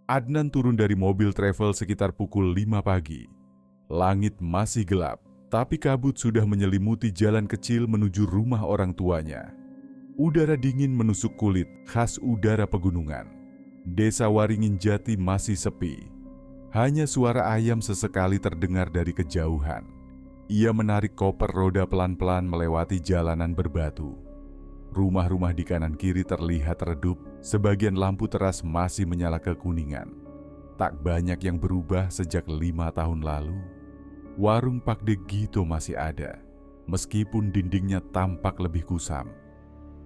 Adnan turun dari mobil travel sekitar pukul 5 pagi. Langit masih gelap, tapi kabut sudah menyelimuti jalan kecil menuju rumah orang tuanya. Udara dingin menusuk kulit, khas udara pegunungan. Desa Waringin Jati masih sepi. Hanya suara ayam sesekali terdengar dari kejauhan. Ia menarik koper roda pelan-pelan melewati jalanan berbatu. Rumah-rumah di kanan kiri terlihat redup, sebagian lampu teras masih menyala kekuningan. Tak banyak yang berubah sejak 5 tahun lalu. Warung Pak De Gito masih ada, meskipun dindingnya tampak lebih kusam.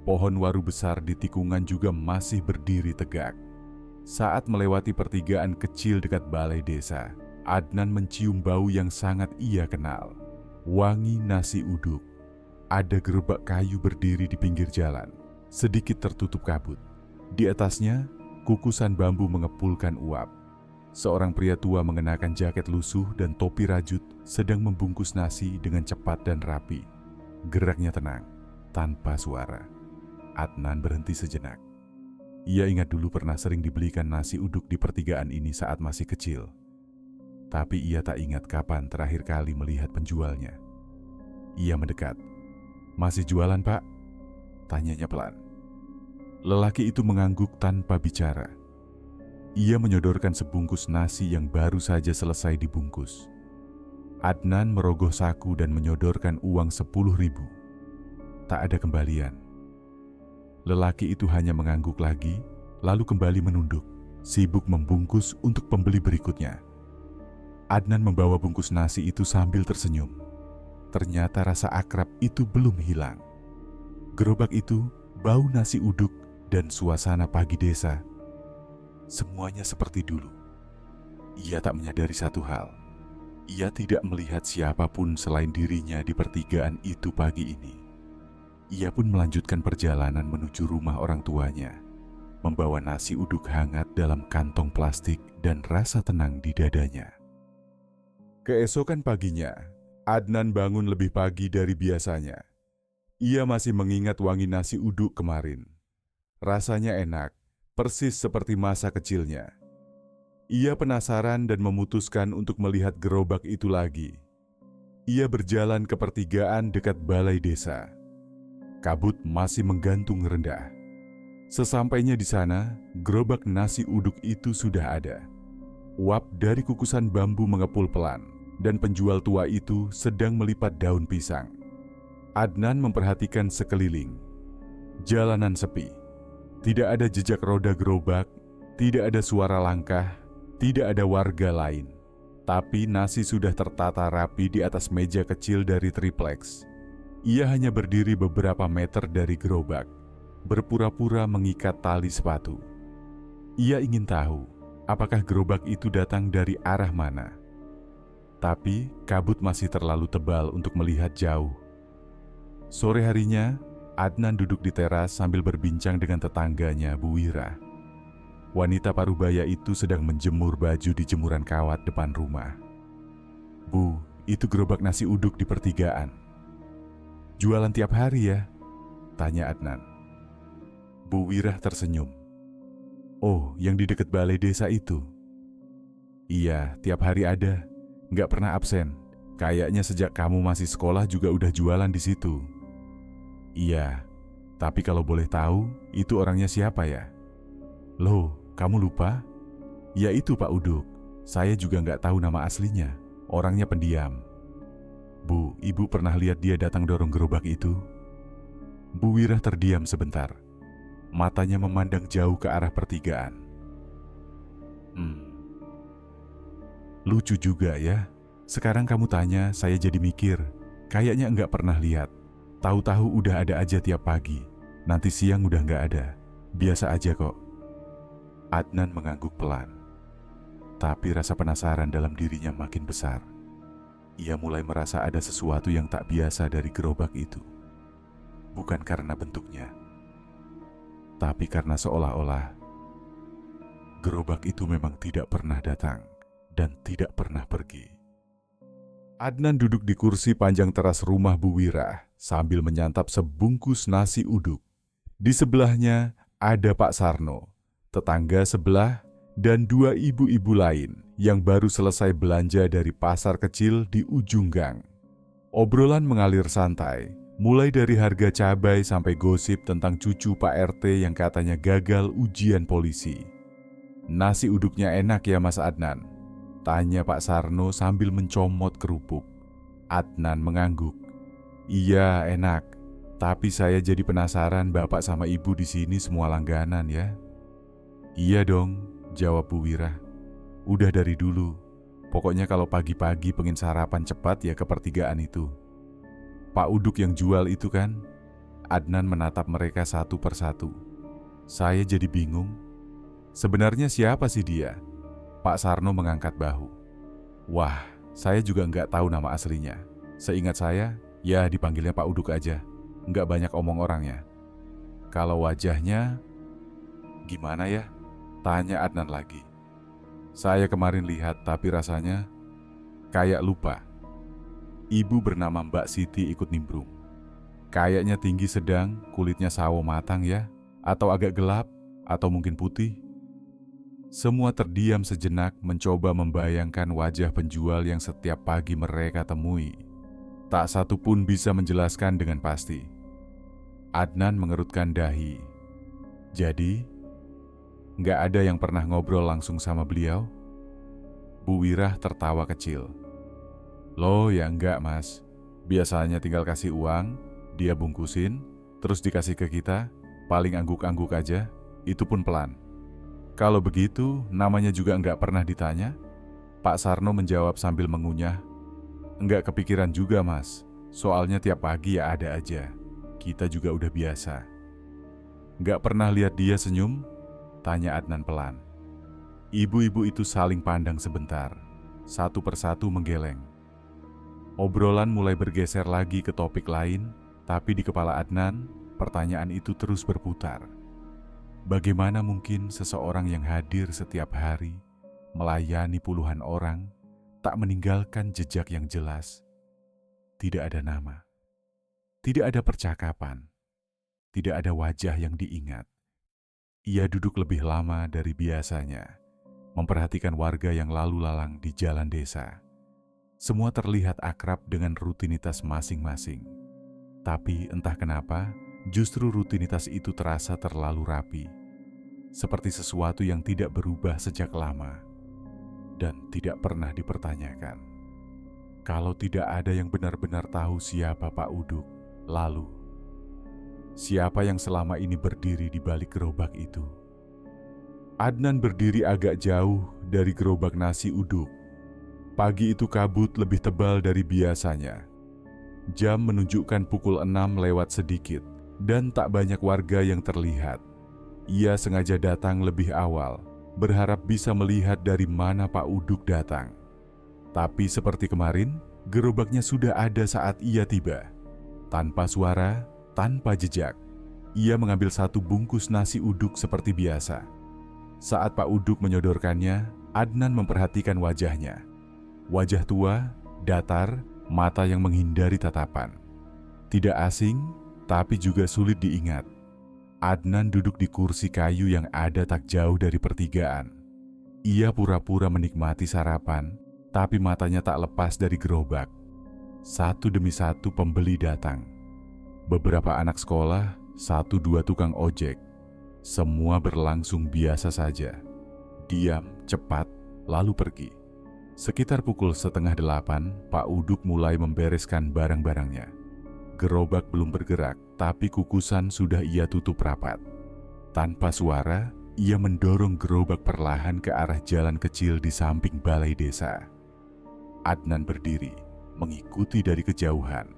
Pohon waru besar di tikungan juga masih berdiri tegak. Saat melewati pertigaan kecil dekat balai desa, Adnan mencium bau yang sangat ia kenal. Wangi nasi uduk. Ada gerobak kayu berdiri di pinggir jalan, sedikit tertutup kabut. Di atasnya, kukusan bambu mengepulkan uap. Seorang pria tua mengenakan jaket lusuh dan topi rajut sedang membungkus nasi dengan cepat dan rapi. Geraknya tenang, tanpa suara. Adnan berhenti sejenak. Ia ingat dulu pernah sering dibelikan nasi uduk di pertigaan ini saat masih kecil. Tapi ia tak ingat kapan terakhir kali melihat penjualnya. Ia mendekat. "Masih jualan, Pak?" tanyanya pelan. Lelaki itu mengangguk tanpa bicara. Ia menyodorkan sebungkus nasi yang baru saja selesai dibungkus. Adnan merogoh saku dan menyodorkan uang 10.000. Tak ada kembalian. Lelaki itu hanya mengangguk lagi, lalu kembali menunduk, sibuk membungkus untuk pembeli berikutnya. Adnan membawa bungkus nasi itu sambil tersenyum. Ternyata rasa akrab itu belum hilang. Gerobak itu, bau nasi uduk, dan suasana pagi desa. Semuanya seperti dulu. Ia tak menyadari satu hal. Ia tidak melihat siapapun selain dirinya di pertigaan itu pagi ini. Ia pun melanjutkan perjalanan menuju rumah orang tuanya, membawa nasi uduk hangat dalam kantong plastik dan rasa tenang di dadanya. Keesokan paginya, Adnan bangun lebih pagi dari biasanya. Ia masih mengingat wangi nasi uduk kemarin. Rasanya enak, persis seperti masa kecilnya. Ia penasaran dan memutuskan untuk melihat gerobak itu lagi. Ia berjalan ke pertigaan dekat balai desa. Kabut masih menggantung rendah. Sesampainya di sana, gerobak nasi uduk itu sudah ada. Uap dari kukusan bambu mengepul pelan, dan penjual tua itu sedang melipat daun pisang. Adnan memperhatikan sekeliling. Jalanan sepi. Tidak ada jejak roda gerobak, tidak ada suara langkah, tidak ada warga lain. Tapi nasi sudah tertata rapi di atas meja kecil dari triplex. Ia hanya berdiri beberapa meter dari gerobak, berpura-pura mengikat tali sepatu. Ia ingin tahu apakah gerobak itu datang dari arah mana. Tapi kabut masih terlalu tebal untuk melihat jauh. Sore harinya, Adnan duduk di teras sambil berbincang dengan tetangganya, Bu Wira. Wanita parubaya itu sedang menjemur baju di jemuran kawat depan rumah. "Bu, itu gerobak nasi uduk di pertigaan. Jualan tiap hari ya?" tanya Adnan. Bu Wira tersenyum. "Oh, yang di dekat balai desa itu?" "Iya, tiap hari ada. Nggak pernah absen. Kayaknya sejak kamu masih sekolah juga udah jualan di situ." "Iya, tapi kalau boleh tahu, itu orangnya siapa ya?" "Loh, kamu lupa? Ya itu Pak Uduk. Saya juga nggak tahu nama aslinya. Orangnya pendiam." "Bu, ibu pernah lihat dia datang dorong gerobak itu?" Bu Wira terdiam sebentar. Matanya memandang jauh ke arah pertigaan. Lucu juga ya. Sekarang kamu tanya, saya jadi mikir. Kayaknya enggak pernah lihat. Tahu-tahu udah ada aja tiap pagi. Nanti siang udah enggak ada. Biasa aja kok." Adnan mengangguk pelan. Tapi rasa penasaran dalam dirinya makin besar. Ia mulai merasa ada sesuatu yang tak biasa dari gerobak itu. Bukan karena bentuknya, tapi karena seolah-olah gerobak itu memang tidak pernah datang dan tidak pernah pergi. Adnan duduk di kursi panjang teras rumah Bu Wira sambil menyantap sebungkus nasi uduk. Di sebelahnya ada Pak Sarno, tetangga sebelah dan dua ibu-ibu lain yang baru selesai belanja dari pasar kecil di ujung gang. Obrolan mengalir santai, mulai dari harga cabai sampai gosip tentang cucu Pak RT yang katanya gagal ujian polisi. "Nasi uduknya enak ya Mas Adnan?" tanya Pak Sarno sambil mencomot kerupuk. Adnan mengangguk. "Iya, enak. Tapi saya jadi penasaran Bapak sama Ibu di sini semua langganan ya?" "Iya dong," jawab Bu Wirah. "Udah dari dulu. Pokoknya kalau pagi-pagi pengen sarapan cepat ya ke pertigaan itu." "Pak Uduk yang jual itu kan?" Adnan menatap mereka satu persatu. Saya jadi bingung. Sebenarnya siapa sih dia? Pak Sarno mengangkat bahu. "Wah, saya juga nggak tahu nama aslinya. Seingat saya, ya dipanggilnya Pak Uduk aja. Nggak banyak omong orangnya." "Kalau wajahnya, gimana ya?" tanya Adnan lagi. "Saya kemarin lihat tapi rasanya kayak lupa." Ibu bernama Mbak Siti ikut nimbrung. "Kayaknya tinggi sedang, kulitnya sawo matang ya? Atau agak gelap? Atau mungkin putih?" Semua terdiam sejenak mencoba membayangkan wajah penjual yang setiap pagi mereka temui. Tak satu pun bisa menjelaskan dengan pasti. Adnan mengerutkan dahi. "Jadi, nggak ada yang pernah ngobrol langsung sama beliau?" Bu Wirah tertawa kecil. "Loh ya enggak Mas, biasanya tinggal kasih uang, dia bungkusin, terus dikasih ke kita, paling angguk-angguk aja, itu pun pelan." "Kalau begitu, namanya juga enggak pernah ditanya?" Pak Sarno menjawab sambil mengunyah. "Enggak kepikiran juga Mas, soalnya tiap pagi ya ada aja. Kita juga udah biasa." "Enggak pernah lihat dia senyum?" tanya Adnan pelan. Ibu-ibu itu saling pandang sebentar, satu persatu menggeleng. Obrolan mulai bergeser lagi ke topik lain, tapi di kepala Adnan, pertanyaan itu terus berputar. Bagaimana mungkin seseorang yang hadir setiap hari, melayani puluhan orang, tak meninggalkan jejak yang jelas? Tidak ada nama, tidak ada percakapan, tidak ada wajah yang diingat. Ia duduk lebih lama dari biasanya, memperhatikan warga yang lalu lalang di jalan desa. Semua terlihat akrab dengan rutinitas masing-masing. Tapi entah kenapa, justru rutinitas itu terasa terlalu rapi. Seperti sesuatu yang tidak berubah sejak lama dan tidak pernah dipertanyakan. Kalau tidak ada yang benar-benar tahu siapa Pak Uduk, lalu siapa yang selama ini berdiri di balik gerobak itu? Adnan berdiri agak jauh dari gerobak nasi uduk. Pagi itu kabut lebih tebal dari biasanya. Jam menunjukkan pukul 6 lewat sedikit dan tak banyak warga yang terlihat. Ia sengaja datang lebih awal, berharap bisa melihat dari mana Pak Uduk datang. Tapi seperti kemarin, gerobaknya sudah ada saat ia tiba. Tanpa suara, tanpa jejak, ia mengambil satu bungkus nasi uduk seperti biasa. Saat Pak Uduk menyodorkannya, Adnan memperhatikan wajahnya. Wajah tua, datar, mata yang menghindari tatapan. Tidak asing, tapi juga sulit diingat. Adnan duduk di kursi kayu yang ada tak jauh dari pertigaan. Ia pura-pura menikmati sarapan, tapi matanya tak lepas dari gerobak. Satu demi satu pembeli datang. Beberapa anak sekolah, 1-2 tukang ojek. Semua berlangsung biasa saja. Diam, cepat, lalu pergi. Sekitar pukul 7:30, Pak Uduk mulai membereskan barang-barangnya. Gerobak belum bergerak, tapi kukusan sudah ia tutup rapat. Tanpa suara, ia mendorong gerobak perlahan ke arah jalan kecil di samping balai desa. Adnan berdiri, mengikuti dari kejauhan.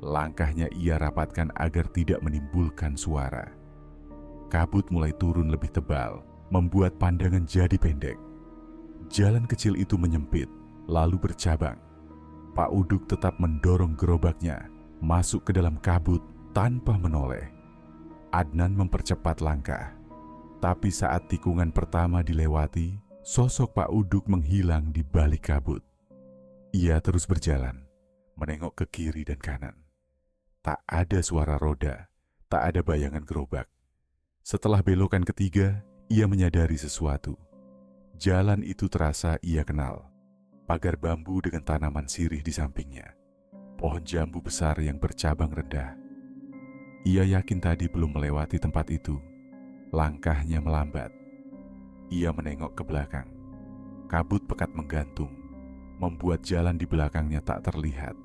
Langkahnya ia rapatkan agar tidak menimbulkan suara. Kabut mulai turun lebih tebal, membuat pandangan jadi pendek. Jalan kecil itu menyempit, lalu bercabang. Pak Uduk tetap mendorong gerobaknya masuk ke dalam kabut tanpa menoleh. Adnan mempercepat langkah. Tapi saat tikungan pertama dilewati, sosok Pak Uduk menghilang di balik kabut. Ia terus berjalan, menengok ke kiri dan kanan. Tak ada suara roda, tak ada bayangan gerobak. Setelah belokan ketiga, ia menyadari sesuatu. Jalan itu terasa ia kenal. Pagar bambu dengan tanaman sirih di sampingnya. Pohon jambu besar yang bercabang rendah. Ia yakin tadi belum melewati tempat itu. Langkahnya melambat. Ia menengok ke belakang. Kabut pekat menggantung, membuat jalan di belakangnya tak terlihat.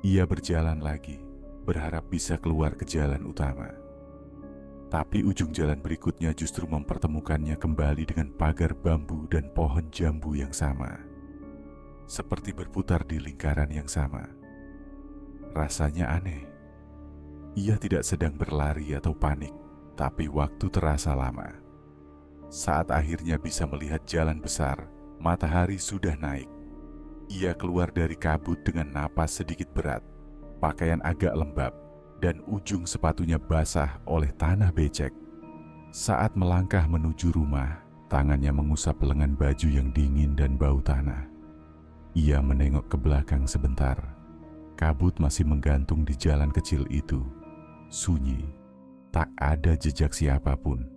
Ia berjalan lagi, berharap bisa keluar ke jalan utama. Tapi ujung jalan berikutnya justru mempertemukannya kembali dengan pagar bambu dan pohon jambu yang sama. Seperti berputar di lingkaran yang sama. Rasanya aneh. Ia tidak sedang berlari atau panik, tapi waktu terasa lama. Saat akhirnya bisa melihat jalan besar, matahari sudah naik. Ia keluar dari kabut dengan napas sedikit berat, pakaian agak lembab, dan ujung sepatunya basah oleh tanah becek. Saat melangkah menuju rumah, tangannya mengusap lengan baju yang dingin dan bau tanah. Ia menengok ke belakang sebentar. Kabut masih menggantung di jalan kecil itu. Sunyi, tak ada jejak siapapun.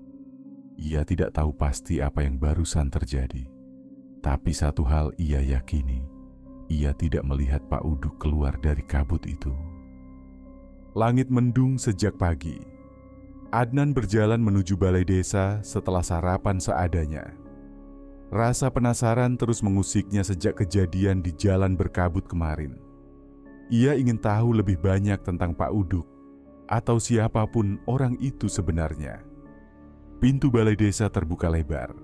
Ia tidak tahu pasti apa yang barusan terjadi. Tapi satu hal ia yakini, ia tidak melihat Pak Uduk keluar dari kabut itu. Langit mendung sejak pagi. Adnan berjalan menuju balai desa setelah sarapan seadanya. Rasa penasaran terus mengusiknya sejak kejadian di jalan berkabut kemarin. Ia ingin tahu lebih banyak tentang Pak Uduk, atau siapapun orang itu sebenarnya. Pintu balai desa terbuka lebar.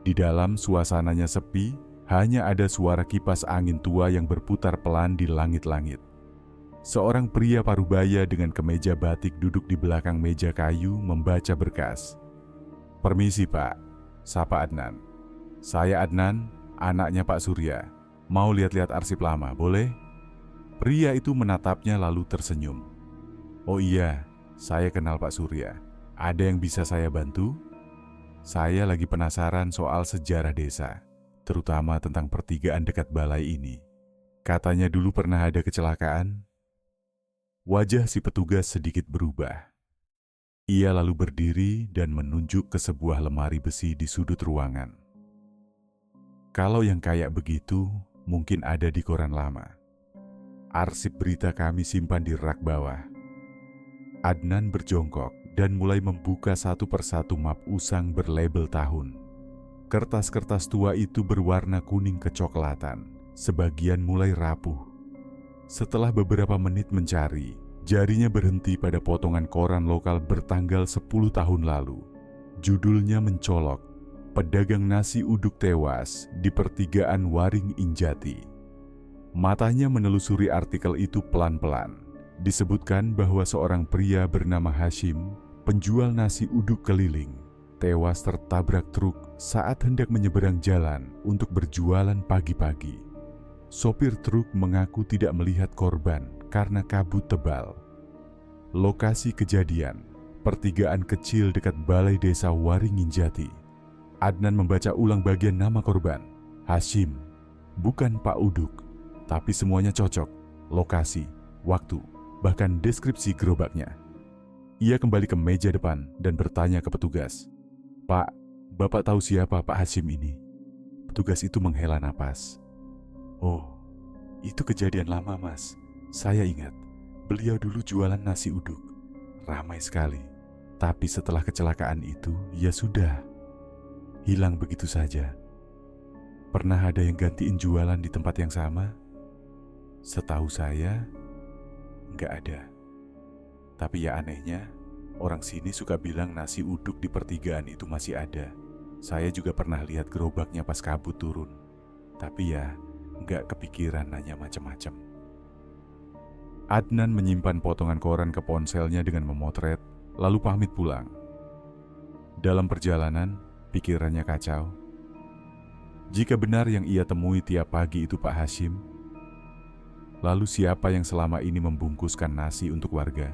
Di dalam suasananya sepi, hanya ada suara kipas angin tua yang berputar pelan di langit-langit. Seorang pria parubaya dengan kemeja batik duduk di belakang meja kayu membaca berkas. "Permisi Pak," sapa Adnan. "Saya Adnan, anaknya Pak Surya. Mau lihat-lihat arsip lama, boleh?" Pria itu menatapnya lalu tersenyum. "Oh iya, saya kenal Pak Surya. Ada yang bisa saya bantu?" "Saya lagi penasaran soal sejarah desa, terutama tentang pertigaan dekat balai ini. Katanya dulu pernah ada kecelakaan." Wajah si petugas sedikit berubah. Ia lalu berdiri dan menunjuk ke sebuah lemari besi di sudut ruangan. "Kalau yang kayak begitu, mungkin ada di koran lama. Arsip berita kami simpan di rak bawah." Adnan berjongkok dan mulai membuka satu persatu map usang berlabel tahun. Kertas-kertas tua itu berwarna kuning kecoklatan, sebagian mulai rapuh. Setelah beberapa menit mencari, jarinya berhenti pada potongan koran lokal bertanggal 10 tahun lalu. Judulnya mencolok, "Pedagang nasi uduk tewas di pertigaan Waring Injati." Matanya menelusuri artikel itu pelan-pelan. Disebutkan bahwa seorang pria bernama Hashim, penjual nasi uduk keliling, tewas tertabrak truk saat hendak menyeberang jalan untuk berjualan pagi-pagi. Sopir truk mengaku tidak melihat korban karena kabut tebal. Lokasi kejadian, pertigaan kecil dekat balai desa Waringin Jati. Adnan membaca ulang bagian nama korban. Hashim, bukan Pak Uduk, tapi semuanya cocok. Lokasi, waktu, bahkan deskripsi gerobaknya. Ia kembali ke meja depan dan bertanya ke petugas. "Pak, Bapak tahu siapa Pak Hashim ini?" Petugas itu menghela napas. "Oh, itu kejadian lama Mas. Saya ingat, beliau dulu jualan nasi uduk. Ramai sekali. Tapi setelah kecelakaan itu, ya sudah. Hilang begitu saja. Pernah ada yang gantiin jualan di tempat yang sama?" "Setahu saya, nggak ada. Tapi ya anehnya, orang sini suka bilang nasi uduk di pertigaan itu masih ada. Saya juga pernah lihat gerobaknya pas kabut turun. Tapi ya, nggak kepikiran nanya macam-macam." Adnan menyimpan potongan koran ke ponselnya dengan memotret, lalu pamit pulang. Dalam perjalanan, pikirannya kacau. Jika benar yang ia temui tiap pagi itu Pak Hashim, lalu siapa yang selama ini membungkuskan nasi untuk warga?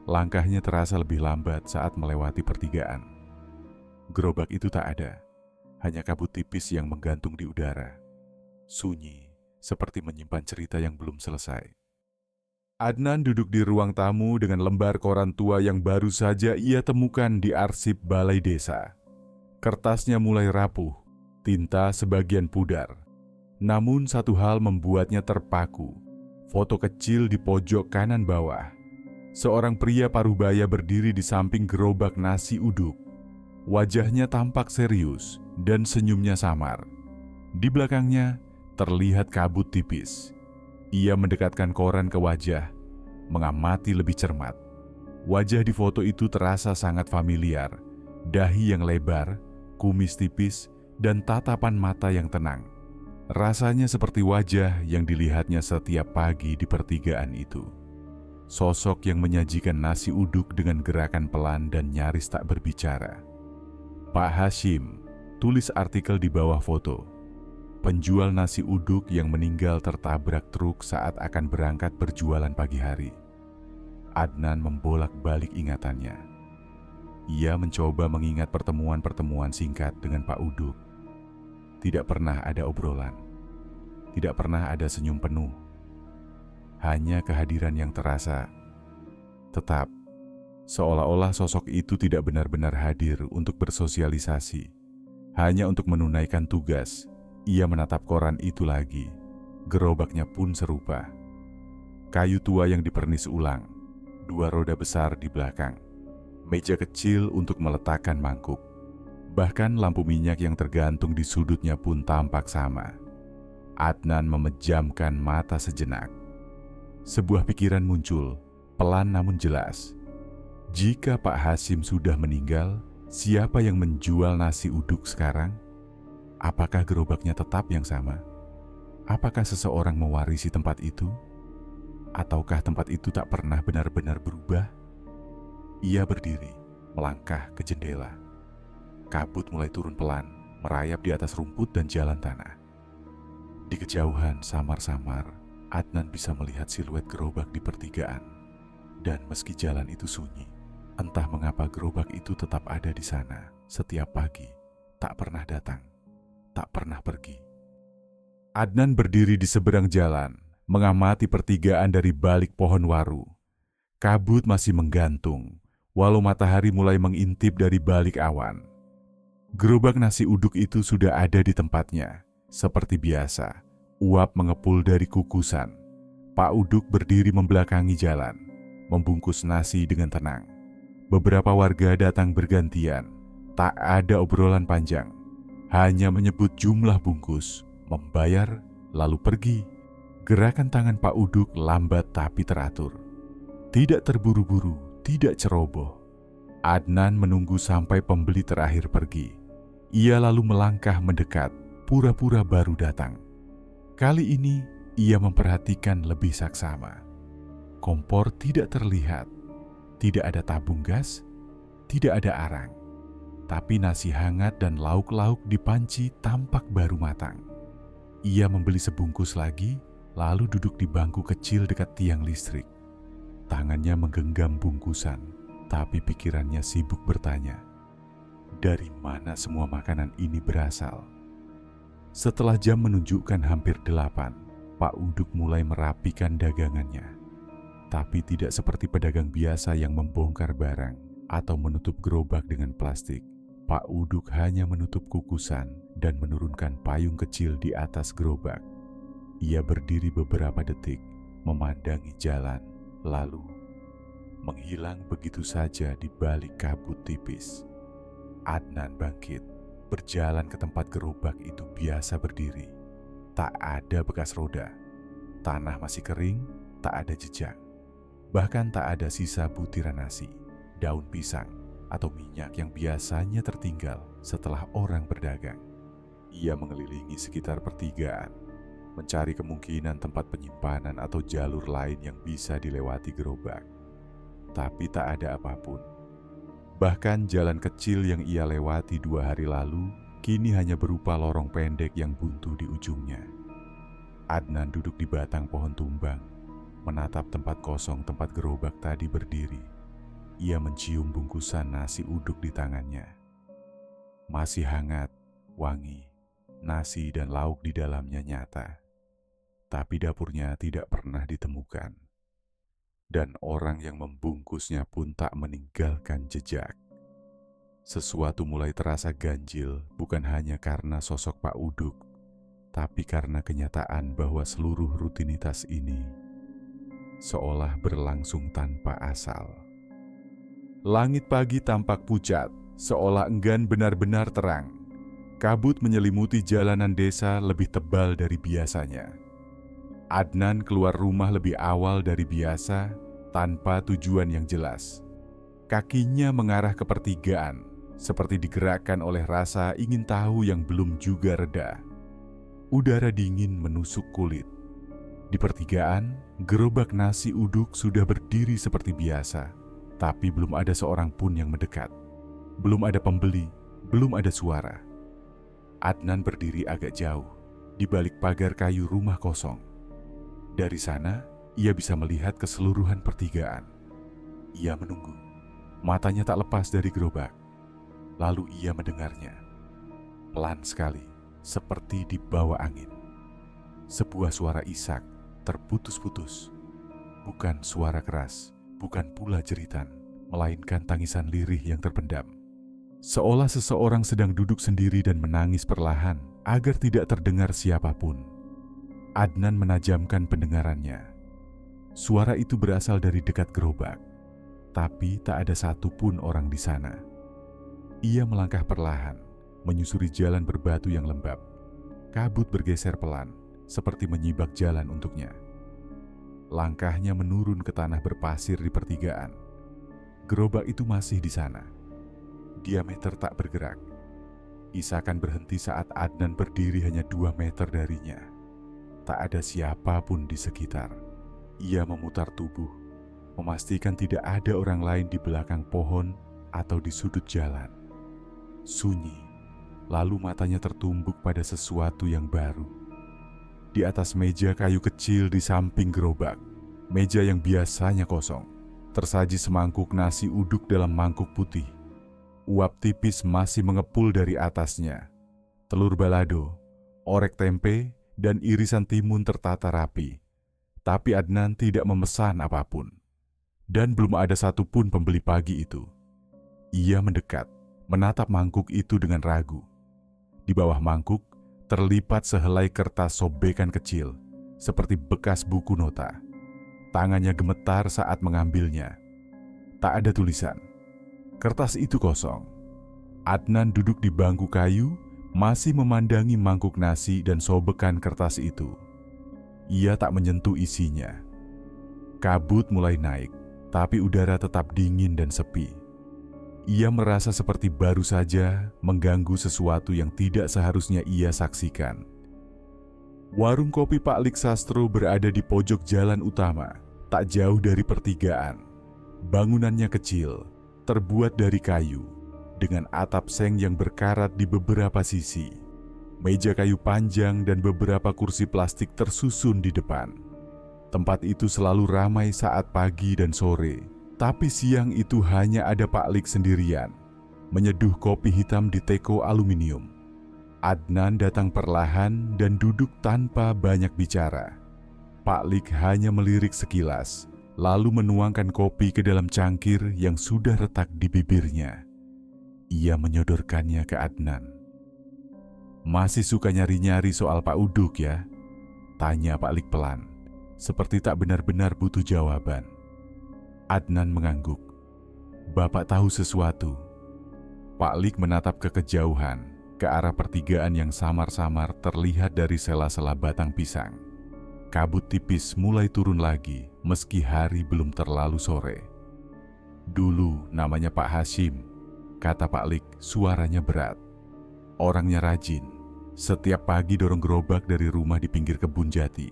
Langkahnya terasa lebih lambat saat melewati pertigaan. Gerobak itu tak ada, hanya kabut tipis yang menggantung di udara. Sunyi, seperti menyimpan cerita yang belum selesai. Adnan duduk di ruang tamu dengan lembar koran tua yang baru saja ia temukan di arsip balai desa. Kertasnya mulai rapuh, tinta sebagian pudar. Namun satu hal membuatnya terpaku. Foto kecil di pojok kanan bawah. Seorang pria parubaya berdiri di samping gerobak nasi uduk. Wajahnya tampak serius dan senyumnya samar. Di belakangnya terlihat kabut tipis. Ia mendekatkan koran ke wajah, mengamati lebih cermat. Wajah di foto itu terasa sangat familiar. Dahi yang lebar, kumis tipis, dan tatapan mata yang tenang. Rasanya seperti wajah yang dilihatnya setiap pagi di pertigaan itu. Sosok yang menyajikan nasi uduk dengan gerakan pelan dan nyaris tak berbicara. Pak Hashim, tulis artikel di bawah foto. Penjual nasi uduk yang meninggal tertabrak truk saat akan berangkat berjualan pagi hari. Adnan membolak-balik ingatannya. Ia mencoba mengingat pertemuan-pertemuan singkat dengan Pak Uduk. Tidak pernah ada obrolan. Tidak pernah ada senyum penuh. Hanya kehadiran yang terasa. Tetap, seolah-olah sosok itu tidak benar-benar hadir untuk bersosialisasi. Hanya untuk menunaikan tugas. Ia menatap koran itu lagi. Gerobaknya pun serupa. Kayu tua yang dipernis ulang. 2 roda besar di belakang. Meja kecil untuk meletakkan mangkuk. Bahkan lampu minyak yang tergantung di sudutnya pun tampak sama. Adnan memejamkan mata sejenak. Sebuah pikiran muncul, pelan namun jelas. Jika Pak Hashim sudah meninggal, siapa yang menjual nasi uduk sekarang? Apakah gerobaknya tetap yang sama? Apakah seseorang mewarisi tempat itu? Ataukah tempat itu tak pernah benar-benar berubah? Ia berdiri, melangkah ke jendela. Kabut mulai turun pelan, merayap di atas rumput dan jalan tanah. Di kejauhan samar-samar, Adnan bisa melihat siluet gerobak di pertigaan. Dan meski jalan itu sunyi, entah mengapa gerobak itu tetap ada di sana setiap pagi, tak pernah datang. Tak pernah pergi. Adnan berdiri di seberang jalan, mengamati pertigaan dari balik pohon waru. Kabut masih menggantung, walau matahari mulai mengintip dari balik awan. Gerobak nasi uduk itu sudah ada di tempatnya. Seperti biasa, uap mengepul dari kukusan. Pak Uduk berdiri membelakangi jalan, membungkus nasi dengan tenang. Beberapa warga datang bergantian. Tak ada obrolan panjang. Hanya menyebut jumlah bungkus, membayar, lalu pergi. Gerakan tangan Pak Uduk lambat tapi teratur. Tidak terburu-buru, tidak ceroboh. Adnan menunggu sampai pembeli terakhir pergi. Ia lalu melangkah mendekat, pura-pura baru datang. Kali ini, ia memperhatikan lebih saksama. Kompor tidak terlihat. Tidak ada tabung gas, tidak ada arang. Tapi nasi hangat dan lauk-lauk di panci tampak baru matang. Ia membeli sebungkus lagi, lalu duduk di bangku kecil dekat tiang listrik. Tangannya menggenggam bungkusan, tapi pikirannya sibuk bertanya, dari mana semua makanan ini berasal? Setelah jam menunjukkan hampir 8, Pak Uduk mulai merapikan dagangannya. Tapi tidak seperti pedagang biasa yang membongkar barang atau menutup gerobak dengan plastik. Pak Uduk hanya menutup kukusan dan menurunkan payung kecil di atas gerobak. Ia berdiri beberapa detik, memandangi jalan, lalu menghilang begitu saja di balik kabut tipis. Adnan bangkit, berjalan ke tempat gerobak itu biasa berdiri. Tak ada bekas roda, tanah masih kering, tak ada jejak. Bahkan tak ada sisa butiran nasi, daun pisang, atau minyak yang biasanya tertinggal setelah orang berdagang. Ia mengelilingi sekitar pertigaan, mencari kemungkinan tempat penyimpanan atau jalur lain yang bisa dilewati gerobak. Tapi tak ada apapun. Bahkan jalan kecil yang ia lewati 2 hari lalu, kini hanya berupa lorong pendek yang buntu di ujungnya. Adnan duduk di batang pohon tumbang, menatap tempat kosong tempat gerobak tadi berdiri. Ia mencium bungkusan nasi uduk di tangannya. Masih hangat, wangi, nasi dan lauk di dalamnya nyata. Tapi dapurnya tidak pernah ditemukan. Dan orang yang membungkusnya pun tak meninggalkan jejak. Sesuatu mulai terasa ganjil bukan hanya karena sosok Pak Uduk, tapi karena kenyataan bahwa seluruh rutinitas ini seolah berlangsung tanpa asal. Langit pagi tampak pucat, seolah enggan benar-benar terang. Kabut menyelimuti jalanan desa lebih tebal dari biasanya. Adnan keluar rumah lebih awal dari biasa, tanpa tujuan yang jelas. Kakinya mengarah ke pertigaan, seperti digerakkan oleh rasa ingin tahu yang belum juga reda. Udara dingin menusuk kulit. Di pertigaan, gerobak nasi uduk sudah berdiri seperti biasa, tapi belum ada seorang pun yang mendekat. Belum ada pembeli, belum ada suara. Adnan berdiri agak jauh, di balik pagar kayu rumah kosong. Dari sana, ia bisa melihat keseluruhan pertigaan. Ia menunggu. Matanya tak lepas dari gerobak. Lalu ia mendengarnya. Pelan sekali, seperti dibawa angin. Sebuah suara isak, terputus-putus. Bukan suara keras, bukan pula jeritan, melainkan tangisan lirih yang terpendam. Seolah seseorang sedang duduk sendiri dan menangis perlahan agar tidak terdengar siapapun. Adnan menajamkan pendengarannya. Suara itu berasal dari dekat gerobak, tapi tak ada satupun orang di sana. Ia melangkah perlahan, menyusuri jalan berbatu yang lembab. Kabut bergeser pelan, seperti menyibak jalan untuknya. Langkahnya menurun ke tanah berpasir di pertigaan. Gerobak itu masih di sana. Diameter tak bergerak. Isakan berhenti saat Adnan berdiri hanya 2 meter darinya. Tak ada siapapun di sekitar. Ia memutar tubuh, memastikan tidak ada orang lain di belakang pohon atau di sudut jalan. Sunyi, lalu matanya tertumbuk pada sesuatu yang baru. Di atas meja kayu kecil di samping gerobak, meja yang biasanya kosong, tersaji semangkuk nasi uduk dalam mangkuk putih. Uap tipis masih mengepul dari atasnya. Telur balado, orek tempe, dan irisan timun tertata rapi. Tapi Adnan tidak memesan apapun. Dan belum ada satupun pembeli pagi itu. Ia mendekat, menatap mangkuk itu dengan ragu. Di bawah mangkuk, terlipat sehelai kertas sobekan kecil, seperti bekas buku nota. Tangannya gemetar saat mengambilnya. Tak ada tulisan. Kertas itu kosong. Adnan duduk di bangku kayu, masih memandangi mangkuk nasi dan sobekan kertas itu. Ia tak menyentuh isinya. Kabut mulai naik, tapi udara tetap dingin dan sepi. Ia merasa seperti baru saja mengganggu sesuatu yang tidak seharusnya ia saksikan. Warung kopi Pak Lik Sastro berada di pojok jalan utama, tak jauh dari pertigaan. Bangunannya kecil, terbuat dari kayu, dengan atap seng yang berkarat di beberapa sisi. Meja kayu panjang dan beberapa kursi plastik tersusun di depan. Tempat itu selalu ramai saat pagi dan sore. Tapi siang itu hanya ada Pak Lik sendirian, menyeduh kopi hitam di teko aluminium. Adnan datang perlahan dan duduk tanpa banyak bicara. Pak Lik hanya melirik sekilas, lalu menuangkan kopi ke dalam cangkir yang sudah retak di bibirnya. Ia menyodorkannya ke Adnan. "Masih suka nyari-nyari soal Pak Uduk ya?" tanya Pak Lik pelan, seperti tak benar-benar butuh jawaban. Adnan mengangguk. "Bapak tahu sesuatu." Pak Lik menatap ke kejauhan, ke arah pertigaan yang samar-samar terlihat dari sela-sela batang pisang. Kabut tipis mulai turun lagi, meski hari belum terlalu sore. "Dulu namanya Pak Hashim," kata Pak Lik, suaranya berat. "Orangnya rajin. Setiap pagi dorong gerobak dari rumah di pinggir kebun jati.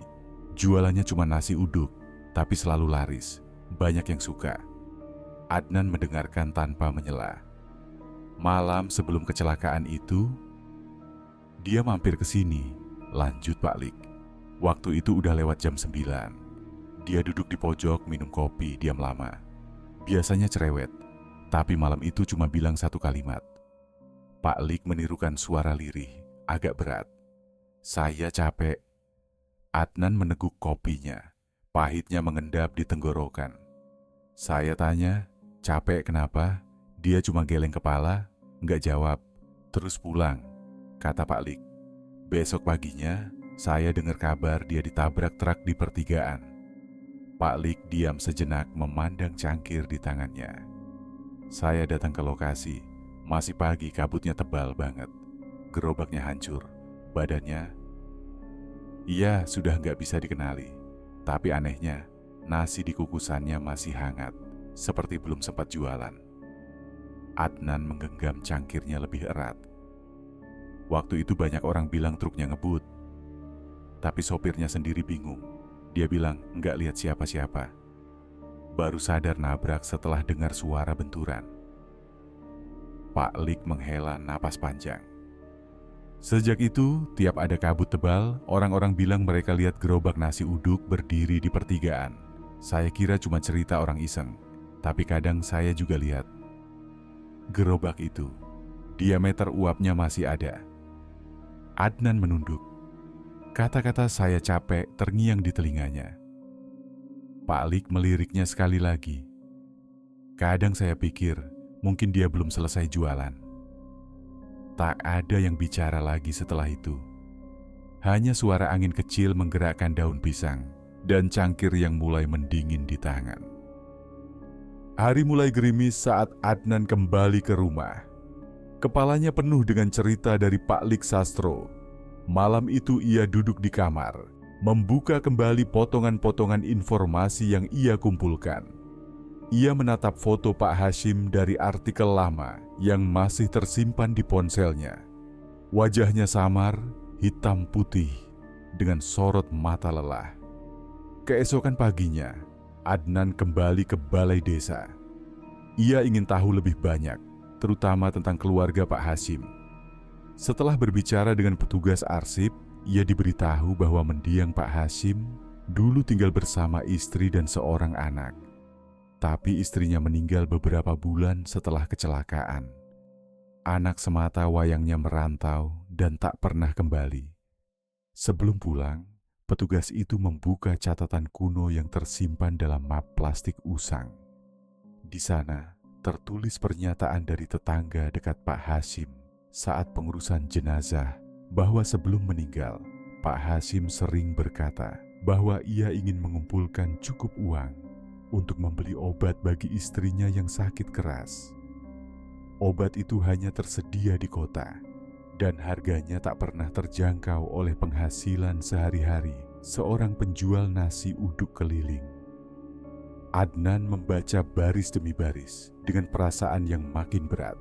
Jualannya cuma nasi uduk, tapi selalu laris. Banyak yang suka." Adnan mendengarkan tanpa menyela. "Malam sebelum kecelakaan itu, dia mampir ke sini," lanjut Pak Lik. "Waktu itu udah lewat jam 9. Dia duduk di pojok minum kopi diam lama. Biasanya cerewet, tapi malam itu cuma bilang satu kalimat." Pak Lik menirukan suara lirih, agak berat. "Saya capek." Adnan meneguk kopinya. Pahitnya mengendap di tenggorokan. Saya tanya, "Capek kenapa?" Dia cuma geleng kepala. nggak jawab, terus pulang, kata Pak Lik. Besok paginya, saya dengar kabar dia ditabrak truk di pertigaan. Pak Lik diam sejenak memandang cangkir di tangannya. Saya datang ke lokasi, masih pagi, kabutnya tebal banget. Gerobaknya hancur, badannya... Iya, sudah nggak bisa dikenali. Tapi anehnya, nasi di kukusannya masih hangat, seperti belum sempat jualan. Adnan menggenggam cangkirnya lebih erat. Waktu itu banyak orang bilang truknya ngebut. Tapi sopirnya sendiri bingung. Dia bilang nggak lihat siapa-siapa. Baru sadar nabrak setelah dengar suara benturan. Pak Lik menghela napas panjang. Sejak itu, tiap ada kabut tebal, orang-orang bilang mereka lihat gerobak nasi uduk berdiri di pertigaan. Saya kira cuma cerita orang iseng, tapi kadang saya juga lihat. Gerobak itu, diameter uapnya masih ada. Adnan menunduk. Kata-kata saya capek terngiang di telinganya. Pak Lik meliriknya sekali lagi. Kadang saya pikir, mungkin dia belum selesai jualan. Tak ada yang bicara lagi setelah itu. Hanya suara angin kecil menggerakkan daun pisang dan cangkir yang mulai mendingin di tangan. Hari mulai gerimis saat Adnan kembali ke rumah. Kepalanya penuh dengan cerita dari Pak Lik Sastro. Malam itu ia duduk di kamar, membuka kembali potongan-potongan informasi yang ia kumpulkan. Ia menatap foto Pak Hashim dari artikel lama yang masih tersimpan di ponselnya. Wajahnya samar, hitam putih, dengan sorot mata lelah. Keesokan paginya, Adnan kembali ke balai desa. Ia ingin tahu lebih banyak, terutama tentang keluarga Pak Hashim. Setelah berbicara dengan petugas arsip, ia diberitahu bahwa mendiang Pak Hashim dulu tinggal bersama istri dan seorang anak. Tapi istrinya meninggal beberapa bulan setelah kecelakaan. Anak semata wayangnya merantau dan tak pernah kembali. Sebelum pulang, petugas itu membuka catatan kuno yang tersimpan dalam map plastik usang. Di sana tertulis pernyataan dari tetangga dekat Pak Hashim saat pengurusan jenazah bahwa sebelum meninggal, Pak Hashim sering berkata bahwa ia ingin mengumpulkan cukup uang untuk membeli obat bagi istrinya yang sakit keras. Obat itu hanya tersedia di kota, dan harganya tak pernah terjangkau oleh penghasilan sehari-hari seorang penjual nasi uduk keliling. Adnan membaca baris demi baris dengan perasaan yang makin berat.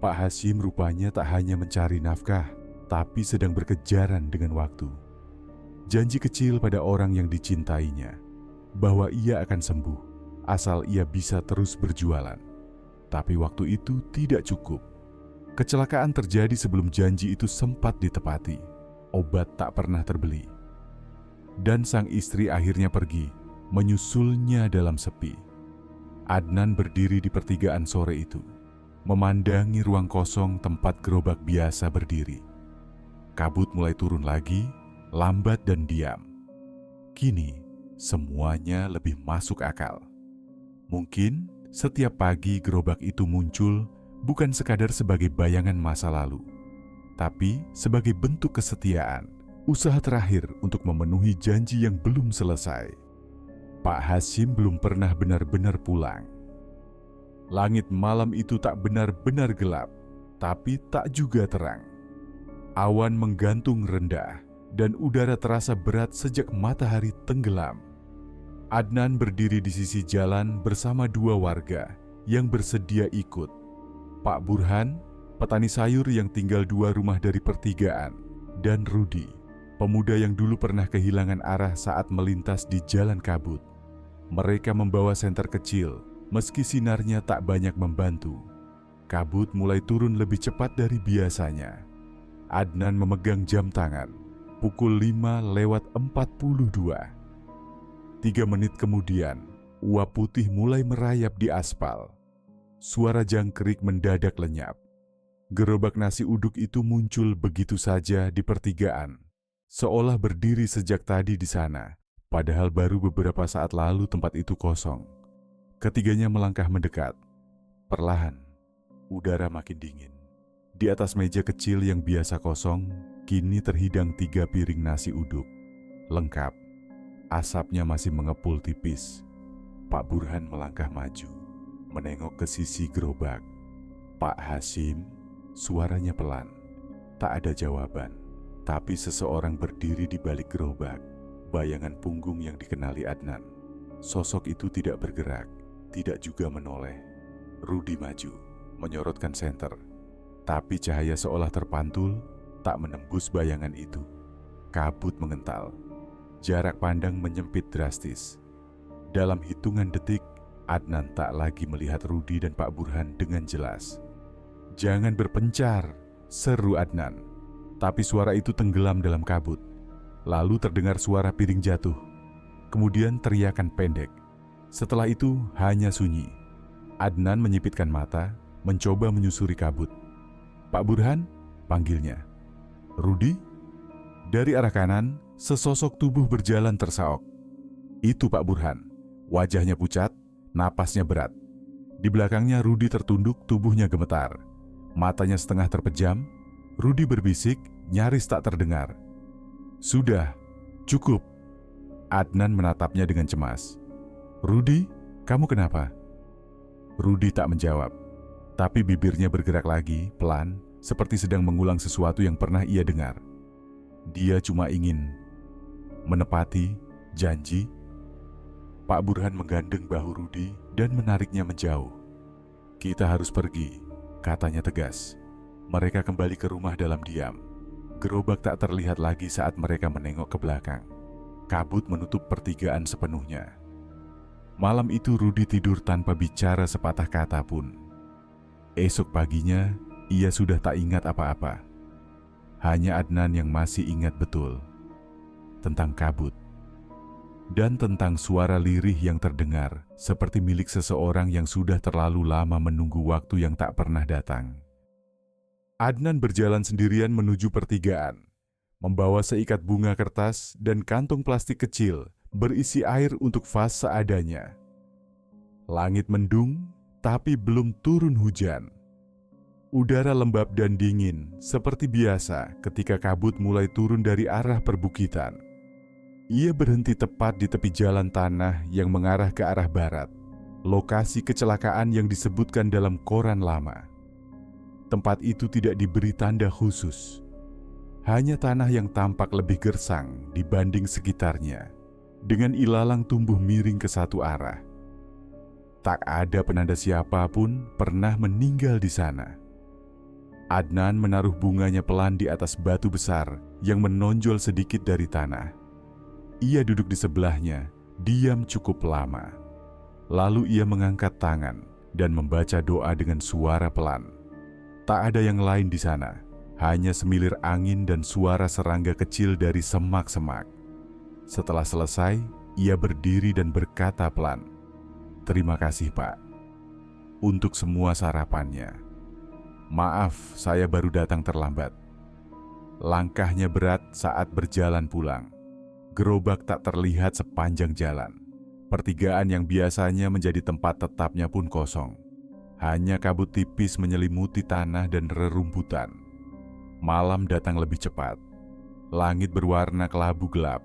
Pak Hashim rupanya tak hanya mencari nafkah, tapi sedang berkejaran dengan waktu. Janji kecil pada orang yang dicintainya, bahwa ia akan sembuh asal ia bisa terus berjualan. Tapi waktu itu tidak cukup. Kecelakaan terjadi sebelum janji itu sempat ditepati. Obat tak pernah terbeli. Dan sang istri akhirnya pergi, menyusulnya dalam sepi. Adnan berdiri di pertigaan sore itu, memandangi ruang kosong tempat gerobak biasa berdiri. Kabut mulai turun lagi, lambat dan diam. Kini, semuanya lebih masuk akal. Mungkin setiap pagi gerobak itu muncul bukan sekadar sebagai bayangan masa lalu, tapi sebagai bentuk kesetiaan, usaha terakhir untuk memenuhi janji yang belum selesai. Pak Hashim belum pernah benar-benar pulang. Langit malam itu tak benar-benar gelap, tapi tak juga terang. Awan menggantung rendah, dan udara terasa berat sejak matahari tenggelam. Adnan berdiri di sisi jalan bersama dua warga yang bersedia ikut. Pak Burhan, petani sayur yang tinggal 2 rumah dari pertigaan, dan Rudi, pemuda yang dulu pernah kehilangan arah saat melintas di jalan kabut. Mereka membawa senter kecil, meski sinarnya tak banyak membantu. Kabut mulai turun lebih cepat dari biasanya. Adnan memegang jam tangan, pukul 5:42. 3 menit kemudian, uap putih mulai merayap di aspal. Suara jangkrik mendadak lenyap. Gerobak nasi uduk itu muncul begitu saja di pertigaan, seolah berdiri sejak tadi di sana, padahal baru beberapa saat lalu tempat itu kosong. Ketiganya melangkah mendekat. Perlahan, udara makin dingin. Di atas meja kecil yang biasa kosong, kini terhidang 3 piring nasi uduk. Lengkap, asapnya masih mengepul tipis. Pak Burhan melangkah maju, menengok ke sisi gerobak. Pak Hasim, suaranya pelan. Tak ada jawaban, tapi seseorang berdiri di balik gerobak. Bayangan punggung yang dikenali Adnan. Sosok itu tidak bergerak, tidak juga menoleh. Rudi maju, menyorotkan senter. Tapi cahaya seolah terpantul, tak menembus bayangan itu. Kabut mengental. Jarak pandang menyempit drastis. Dalam hitungan detik, Adnan tak lagi melihat Rudi dan Pak Burhan dengan jelas. "Jangan berpencar," seru Adnan. Tapi suara itu tenggelam dalam kabut. Lalu terdengar suara piring jatuh. Kemudian teriakan pendek. Setelah itu hanya sunyi. Adnan menyipitkan mata, mencoba menyusuri kabut. "Pak Burhan?" panggilnya. "Rudi?" Dari arah kanan, sesosok tubuh berjalan tersaok. Itu Pak Burhan. Wajahnya pucat, napasnya berat. Di belakangnya Rudi tertunduk, tubuhnya gemetar. Matanya setengah terpejam. Rudi berbisik, nyaris tak terdengar. "Sudah, cukup." Adnan menatapnya dengan cemas. "Rudi, kamu kenapa?" Rudi tak menjawab. Tapi bibirnya bergerak lagi, pelan, seperti sedang mengulang sesuatu yang pernah ia dengar. Dia cuma ingin menepati janji. Pak Burhan menggandeng bahu Rudi dan menariknya menjauh. "Kita harus pergi," katanya tegas. Mereka kembali ke rumah dalam diam. Gerobak tak terlihat lagi saat mereka menengok ke belakang. Kabut menutup pertigaan sepenuhnya. Malam itu Rudi tidur tanpa bicara sepatah kata pun. Esok paginya, ia sudah tak ingat apa-apa. Hanya Adnan yang masih ingat betul tentang kabut dan tentang suara lirih yang terdengar seperti milik seseorang yang sudah terlalu lama menunggu waktu yang tak pernah datang. Adnan berjalan sendirian menuju pertigaan, membawa seikat bunga kertas dan kantong plastik kecil berisi air untuk vas seadanya. Langit mendung, tapi belum turun hujan. Udara lembab dan dingin, seperti biasa ketika kabut mulai turun dari arah perbukitan. Ia berhenti tepat di tepi jalan tanah yang mengarah ke arah barat, lokasi kecelakaan yang disebutkan dalam koran lama. Tempat itu tidak diberi tanda khusus, hanya tanah yang tampak lebih gersang dibanding sekitarnya, dengan ilalang tumbuh miring ke satu arah. Tak ada penanda siapapun pernah meninggal di sana. Adnan menaruh bunganya pelan di atas batu besar yang menonjol sedikit dari tanah. Ia duduk di sebelahnya, diam cukup lama. Lalu ia mengangkat tangan dan membaca doa dengan suara pelan. Tak ada yang lain di sana, hanya semilir angin dan suara serangga kecil dari semak-semak. Setelah selesai, ia berdiri dan berkata pelan, "Terima kasih, Pak, untuk semua sarapannya. Maaf, saya baru datang terlambat." Langkahnya berat saat berjalan pulang. Gerobak tak terlihat sepanjang jalan. Pertigaan yang biasanya menjadi tempat tetapnya pun kosong. Hanya kabut tipis menyelimuti tanah dan rerumputan. Malam datang lebih cepat. Langit berwarna kelabu gelap,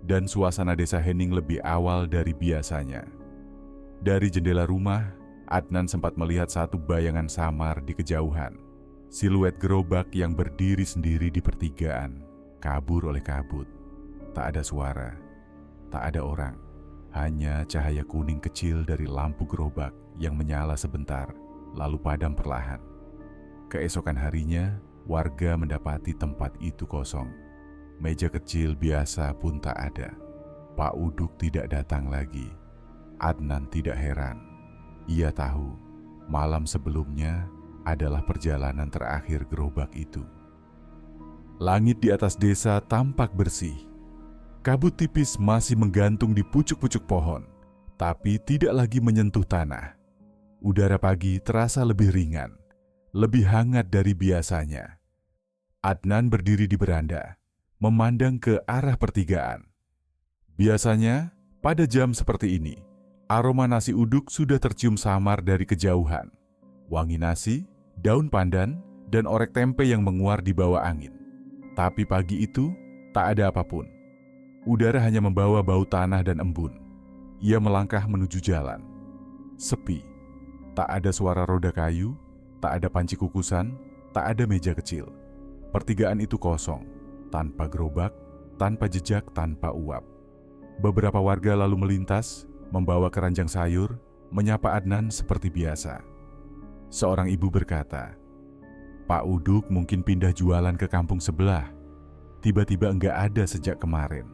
dan suasana desa Henning lebih awal dari biasanya. Dari jendela rumah, Adnan sempat melihat satu bayangan samar di kejauhan. Siluet gerobak yang berdiri sendiri di pertigaan, kabur oleh kabut. Tak ada suara, tak ada orang, hanya cahaya kuning kecil dari lampu gerobak yang menyala sebentar, lalu padam perlahan. Keesokan harinya, warga mendapati tempat itu kosong. Meja kecil biasa pun tak ada. Pak Uduk tidak datang lagi. Adnan tidak heran. Ia tahu malam sebelumnya adalah perjalanan terakhir gerobak itu. Langit di atas desa tampak bersih. Kabut tipis masih menggantung di pucuk-pucuk pohon, tapi tidak lagi menyentuh tanah. Udara pagi terasa lebih ringan, lebih hangat dari biasanya. Adnan berdiri di beranda, memandang ke arah pertigaan. Biasanya, pada jam seperti ini, aroma nasi uduk sudah tercium samar dari kejauhan. Wangi nasi, daun pandan, dan orek tempe yang menguar di bawah angin. Tapi pagi itu tak ada apapun. Udara hanya membawa bau tanah dan embun. Ia melangkah menuju jalan. Sepi. Tak ada suara roda kayu, tak ada panci kukusan, tak ada meja kecil. Pertigaan itu kosong, tanpa gerobak, tanpa jejak, tanpa uap. Beberapa warga lalu melintas, membawa keranjang sayur, menyapa Adnan seperti biasa. Seorang ibu berkata, "Pak Uduk mungkin pindah jualan ke kampung sebelah. Tiba-tiba enggak ada sejak kemarin."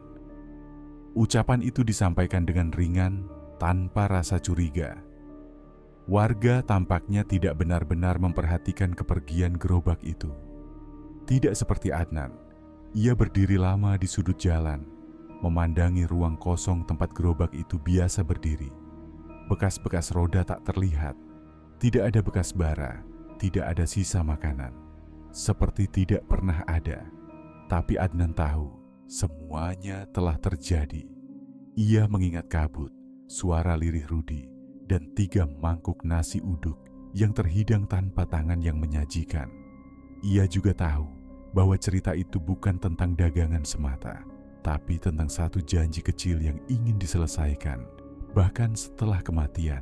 Ucapan itu disampaikan dengan ringan, tanpa rasa curiga. Warga tampaknya tidak benar-benar memperhatikan kepergian gerobak itu. Tidak seperti Adnan, ia berdiri lama di sudut jalan, memandangi ruang kosong tempat gerobak itu biasa berdiri. Bekas-bekas roda tak terlihat, tidak ada bekas bara, tidak ada sisa makanan. Seperti tidak pernah ada. Tapi Adnan tahu, semuanya telah terjadi. Ia mengingat kabut, suara lirih Rudi, dan 3 mangkuk nasi uduk yang terhidang tanpa tangan yang menyajikan. Ia juga tahu bahwa cerita itu bukan tentang dagangan semata, tapi tentang satu janji kecil yang ingin diselesaikan, bahkan setelah kematian.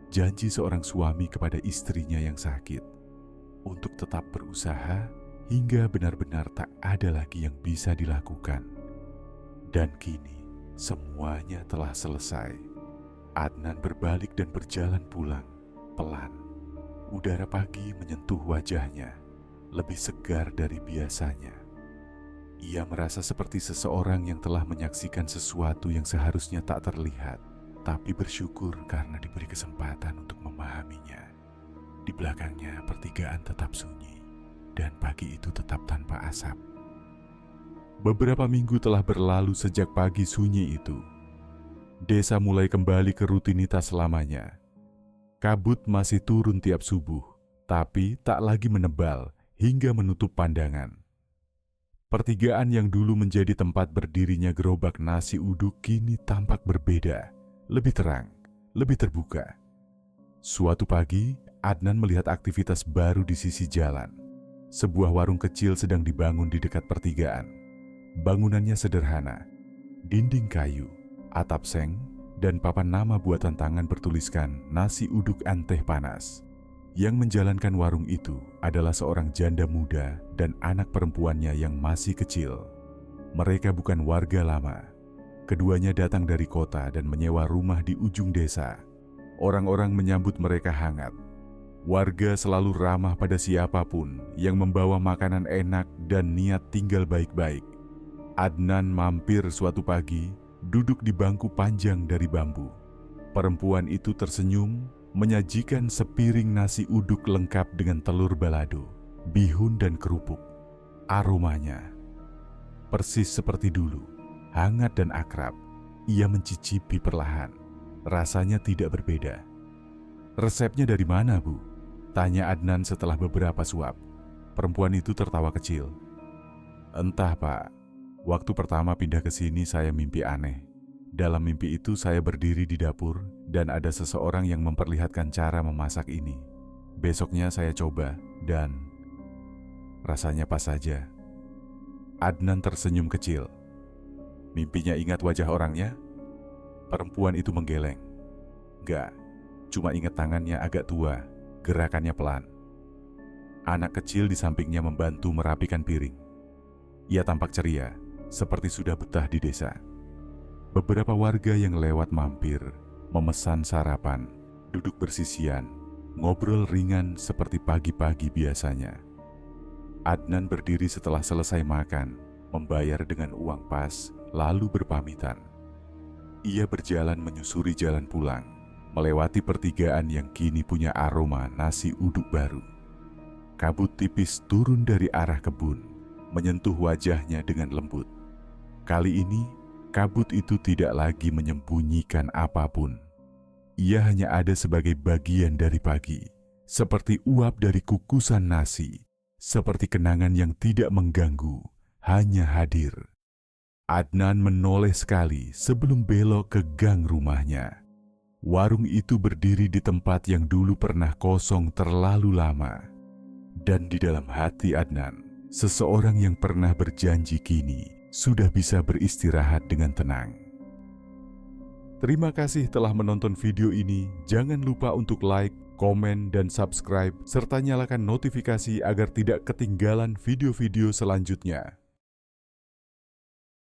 Janji seorang suami kepada istrinya yang sakit, untuk tetap berusaha hingga benar-benar tak ada lagi yang bisa dilakukan. Dan kini, semuanya telah selesai. Adnan berbalik dan berjalan pulang, pelan. Udara pagi menyentuh wajahnya, lebih segar dari biasanya. Ia merasa seperti seseorang yang telah menyaksikan sesuatu yang seharusnya tak terlihat, tapi bersyukur karena diberi kesempatan untuk memahaminya. Di belakangnya pertigaan tetap sunyi, dan pagi itu tetap tanpa asap. Beberapa minggu telah berlalu sejak pagi sunyi itu. Desa mulai kembali ke rutinitas lamanya. Kabut masih turun tiap subuh, tapi tak lagi menebal hingga menutup pandangan. Pertigaan yang dulu menjadi tempat berdirinya gerobak nasi uduk kini tampak berbeda, lebih terang, lebih terbuka. Suatu pagi, Adnan melihat aktivitas baru di sisi jalan. Sebuah warung kecil sedang dibangun di dekat pertigaan. Bangunannya sederhana, dinding kayu, atap seng, dan papan nama buatan tangan bertuliskan nasi uduk anteh panas. Yang menjalankan warung itu adalah seorang janda muda dan anak perempuannya yang masih kecil. Mereka bukan warga lama. Keduanya datang dari kota dan menyewa rumah di ujung desa. Orang-orang menyambut mereka hangat. Warga selalu ramah pada siapapun yang membawa makanan enak dan niat tinggal baik-baik. Adnan mampir suatu pagi, duduk di bangku panjang dari bambu. Perempuan itu tersenyum, menyajikan sepiring nasi uduk lengkap dengan telur balado, bihun dan kerupuk. Aromanya persis seperti dulu, hangat dan akrab. Ia mencicipi perlahan. Rasanya tidak berbeda. "Resepnya dari mana, Bu?" tanya Adnan setelah beberapa suap. Perempuan itu tertawa kecil. "Entah, Pak. Waktu pertama pindah ke sini saya mimpi aneh. Dalam mimpi itu saya berdiri di dapur dan ada seseorang yang memperlihatkan cara memasak ini. Besoknya saya coba dan rasanya pas saja." Adnan tersenyum kecil. "Mimpinya ingat wajah orangnya?" Perempuan itu menggeleng. "Enggak, cuma ingat tangannya agak tua, gerakannya pelan." Anak kecil di sampingnya membantu merapikan piring. Ia tampak ceria, seperti sudah betah di desa. Beberapa warga yang lewat mampir, memesan sarapan, duduk bersisian, ngobrol ringan seperti pagi-pagi biasanya. Adnan berdiri setelah selesai makan, membayar dengan uang pas, lalu berpamitan. Ia berjalan menyusuri jalan pulang, melewati pertigaan yang kini punya aroma nasi uduk baru. Kabut tipis turun dari arah kebun, menyentuh wajahnya dengan lembut. Kali ini, kabut itu tidak lagi menyembunyikan apapun. Ia hanya ada sebagai bagian dari pagi, seperti uap dari kukusan nasi, seperti kenangan yang tidak mengganggu, hanya hadir. Adnan menoleh sekali sebelum belok ke gang rumahnya. Warung itu berdiri di tempat yang dulu pernah kosong terlalu lama. Dan di dalam hati Adnan, seseorang yang pernah berjanji kini sudah bisa beristirahat dengan tenang. Terima kasih telah menonton video ini. Jangan lupa untuk like, komen, dan subscribe, serta nyalakan notifikasi agar tidak ketinggalan video-video selanjutnya.